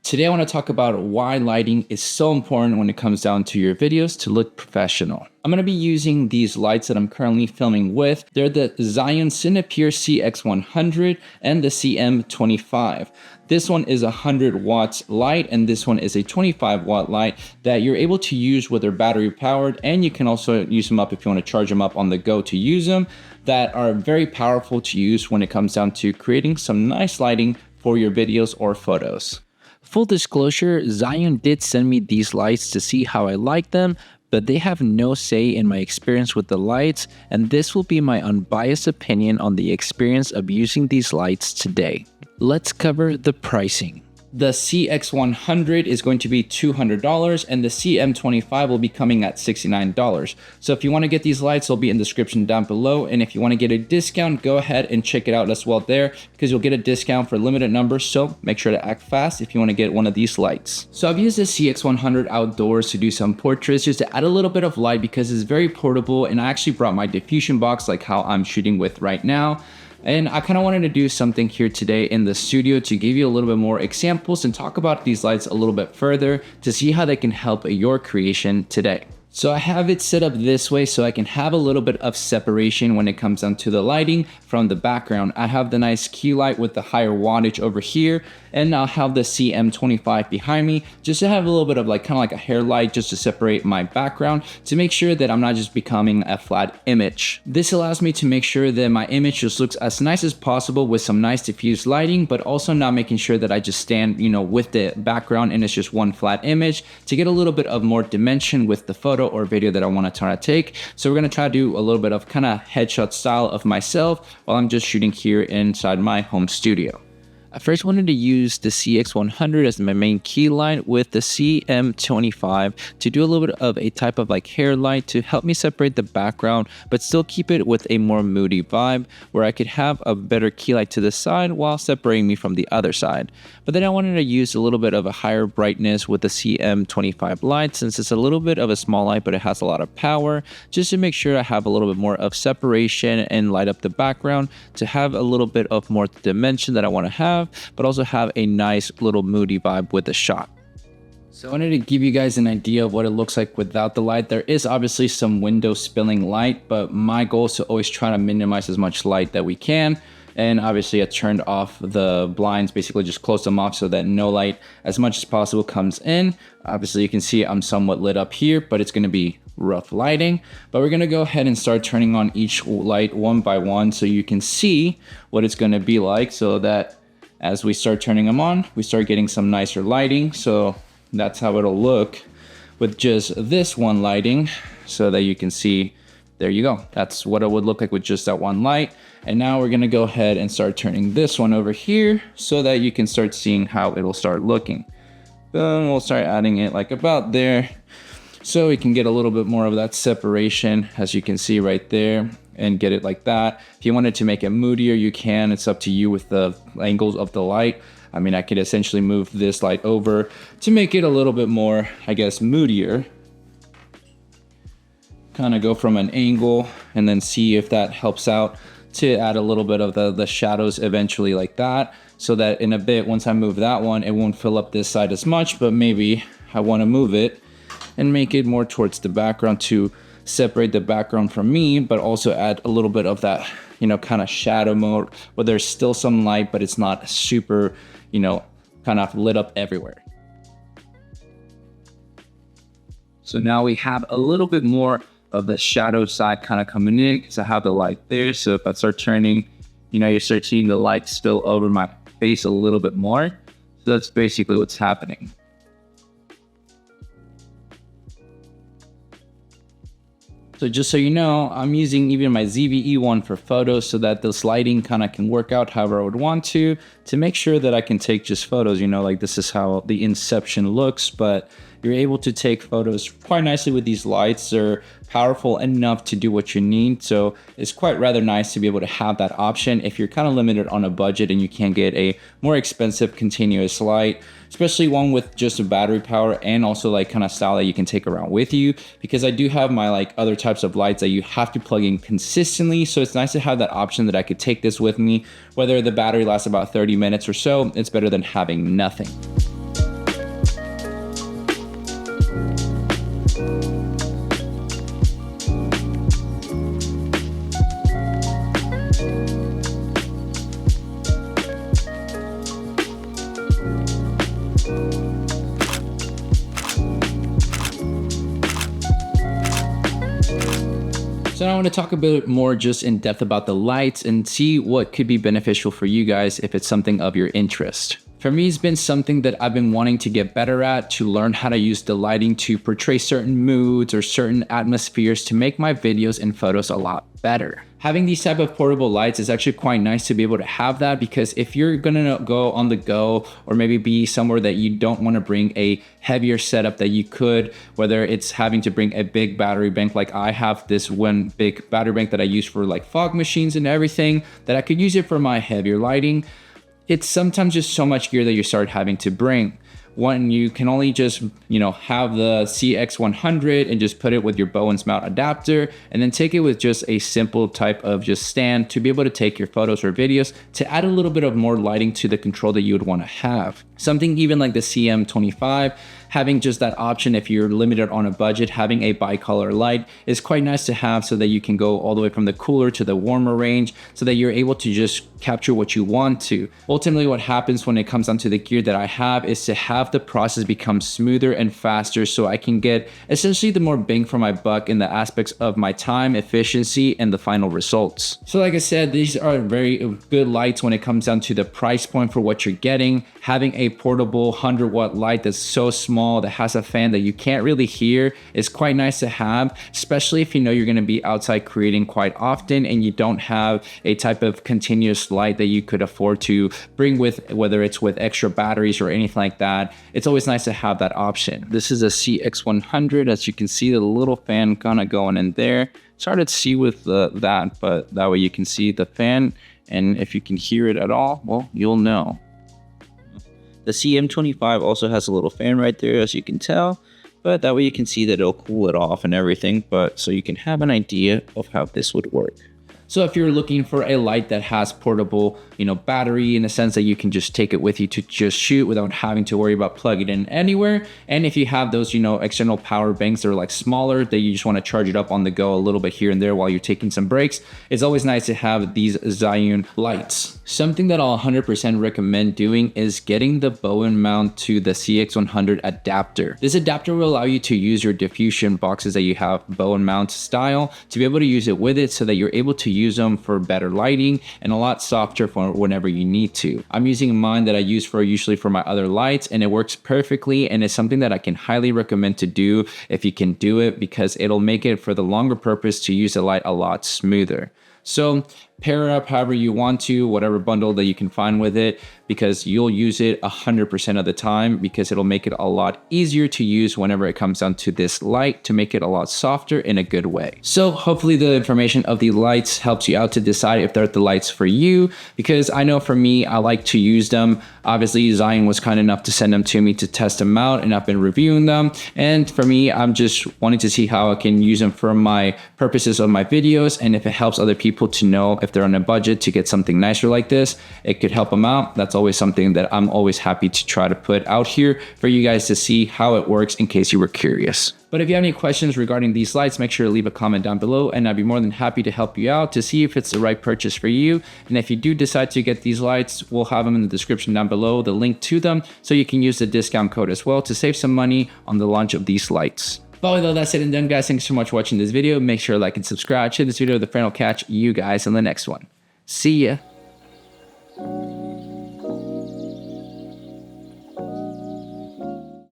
Today I want to talk about why lighting is so important when it comes down to your videos to look professional. I'm going to be using these lights that I'm currently filming with. They're the ZHIYUN Cinepeer CX100 and the CM25. This one is a 100 watts light and this one is a 25 watt light that you're able to use whether battery powered, and you can also use them up if you want to charge them up on the go to use them, that are very powerful to use when it comes down to creating some nice lighting for your videos or photos. Full disclosure, ZHIYUN did send me these lights to see how I like them, but they have no say in my experience with the lights, and this will be my unbiased opinion on the experience of using these lights today. Let's cover the pricing. The CX100 is going to be $200 and the CM25 will be coming at $69. So if you want to get these lights, they'll be in the description down below. And if you want to get a discount, go ahead and check it out as well there, because you'll get a discount for limited numbers. So make sure to act fast if you want to get one of these lights. So I've used the CX100 outdoors to do some portraits just to add a little bit of light because it's very portable, and I actually brought my diffusion box like how I'm shooting with right now. And I kind of wanted to do something here today in the studio to give you a little bit more examples and talk about these lights a little bit further to see how they can help your creation today. So I have it set up this way so I can have a little bit of separation when it comes down to the lighting from the background. I have the nice key light with the higher wattage over here, and I'll have the CM25 behind me just to have a little bit of kind of like a hair light just to separate my background to make sure that I'm not just becoming a flat image. This allows me to make sure that my image just looks as nice as possible with some nice diffused lighting, but also not making sure that I just stand, with the background and it's just one flat image, to get a little bit of more dimension with the photo or video that I want to try to take. So we're going to try to do a little bit of kind of headshot style of myself while I'm just shooting here inside my home studio. I first wanted to use the CX100 as my main key light with the CM25 to do a little bit of a type of hair light to help me separate the background but still keep it with a more moody vibe where I could have a better key light to the side while separating me from the other side. But then I wanted to use a little bit of a higher brightness with the CM25 light since it's a little bit of a small light but it has a lot of power, just to make sure I have a little bit more of separation and light up the background to have a little bit of more dimension that I want to have, but also have a nice little moody vibe with the shot. So I wanted to give you guys an idea of what it looks like without the light. There is obviously some window spilling light, but my goal is to always try to minimize as much light that we can. And obviously I turned off the blinds, basically just closed them off so that no light as much as possible comes in. Obviously you can see I'm somewhat lit up here, but it's going to be rough lighting. But we're going to go ahead and start turning on each light one by one so you can see what it's going to be like, so that as we start turning them on, we start getting some nicer lighting. So that's how it'll look with just this one lighting, so that you can see, there you go. That's what it would look like with just that one light. And now we're gonna go ahead and start turning this one over here so that you can start seeing how it'll start looking. Then we'll start adding it about there, so we can get a little bit more of that separation, as you can see right there, and get it like that. If you wanted to make it moodier, you can. It's up to you with the angles of the light. I mean, I could essentially move this light over to make it a little bit more, I guess, moodier. Kind of go from an angle and then see if that helps out to add a little bit of the shadows eventually like that, so that in a bit, once I move that one, it won't fill up this side as much, but maybe I want to move it and make it more towards the background to separate the background from me, but also add a little bit of that, kind of shadow mode where there's still some light, but it's not super, kind of lit up everywhere. So now we have a little bit more of the shadow side kind of coming in because I have the light there. So if I start turning, you start seeing the light spill over my face a little bit more. So that's basically what's happening. So just so you know, I'm using even my ZVE1 for photos so that this lighting kind of can work out however I would want to make sure that I can take just photos, this is how the inception looks, but you're able to take photos quite nicely with these lights. They're powerful enough to do what you need. So it's quite rather nice to be able to have that option if you're kind of limited on a budget and you can't get a more expensive continuous light, especially one with just a battery power and also kind of style that you can take around with you. Because I do have my other types of lights that you have to plug in consistently. So it's nice to have that option that I could take this with me. Whether the battery lasts about 30 minutes or so, it's better than having nothing. So now I want to talk a bit more just in depth about the lights and see what could be beneficial for you guys if it's something of your interest. For me, it's been something that I've been wanting to get better at, to learn how to use the lighting to portray certain moods or certain atmospheres to make my videos and photos a lot better. Having these type of portable lights is actually quite nice to be able to have that, because if you're gonna go on the go or maybe be somewhere that you don't want to bring a heavier setup that you could, whether it's having to bring a big battery bank, like I have this one big battery bank that I use for like fog machines and everything, that I could use it for my heavier lighting. It's sometimes just so much gear that you start having to bring. One, you can only just, have the CX100 and just put it with your Bowen's mount adapter, and then take it with just a simple type of just stand to be able to take your photos or videos, to add a little bit of more lighting to the control that you would want to have. Something even like the CM25, having just that option if you're limited on a budget, having a bicolor light is quite nice to have, so that you can go all the way from the cooler to the warmer range, so that you're able to just capture what you want to. Ultimately, what happens when it comes down to the gear that I have is to have the process become smoother and faster, so I can get essentially the more bang for my buck in the aspects of my time, efficiency, and the final results. So like I said, these are very good lights when it comes down to the price point for what you're getting. Having a portable 100-watt light that's so small, that has a fan that you can't really hear, is quite nice to have, especially if you know you're going to be outside creating quite often and you don't have a type of continuous light that you could afford to bring with, whether it's with extra batteries or anything like that. It's always nice to have that option. This is a CX100. As you can see, the little fan kind of going in there. It's hard to see with that, but that way you can see the fan, and if you can hear it at all, well, you'll know. The CM25 also has a little fan right there, as you can tell, but that way you can see that it'll cool it off and everything, but so you can have an idea of how this would work. So if you're looking for a light that has portable, battery, in a sense that you can just take it with you to just shoot without having to worry about plugging it in anywhere. And if you have those, external power banks that are like smaller, that you just want to charge it up on the go a little bit here and there while you're taking some breaks, it's always nice to have these ZHIYUN lights. Something that I'll 100% recommend doing is getting the Bowen mount to the CX100 adapter. This adapter will allow you to use your diffusion boxes that you have Bowen mount style to be able to use it with it, so that you're able to use them for better lighting and a lot softer for whenever you need to. I'm using mine that I use usually for my other lights, and it works perfectly, and it's something that I can highly recommend to do if you can do it, because it'll make it for the longer purpose to use the light a lot smoother. So pair it up however you want to, whatever bundle that you can find with it, because you'll use it 100% of the time, because it'll make it a lot easier to use whenever it comes down to this light, to make it a lot softer in a good way. So hopefully the information of the lights helps you out to decide if they're the lights for you, because I know for me, I like to use them. Obviously, ZHIYUN was kind enough to send them to me to test them out, and I've been reviewing them. And for me, I'm just wanting to see how I can use them for my purposes of my videos, and if it helps other people to know if they're on a budget to get something nicer like this, it could help them out. That's always something that I'm always happy to try to put out here for you guys to see how it works, in case you were curious. But if you have any questions regarding these lights, make sure to leave a comment down below, and I'd be more than happy to help you out to see if it's the right purchase for you. And if you do decide to get these lights, we'll have them in the description down below, the link to them, so you can use the discount code as well to save some money on the launch of these lights. But though that's it and done, guys, thanks so much for watching this video. Make sure to like and subscribe, share this video with a friend. I'll catch you guys in the next one. See ya.